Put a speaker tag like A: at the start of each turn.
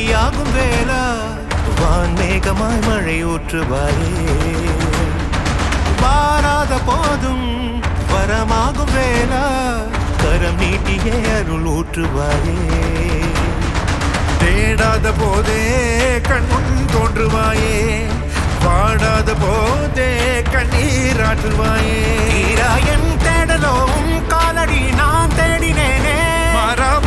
A: விடியாகும் வேளா வான்மேகமாய் மழை ஊற்றுவாயே வாராத போதும் வரமாகும் வேளா கரம் நீட்டியே அருள் ஊற்றுவாயே
B: தேடாத போதே கண்முன் தோன்றுவாயே வாடாத போதே கண்ணீராற்றுவாயே
A: என் தேடலோ காலடி நான் தேடினேனே
B: மாறாம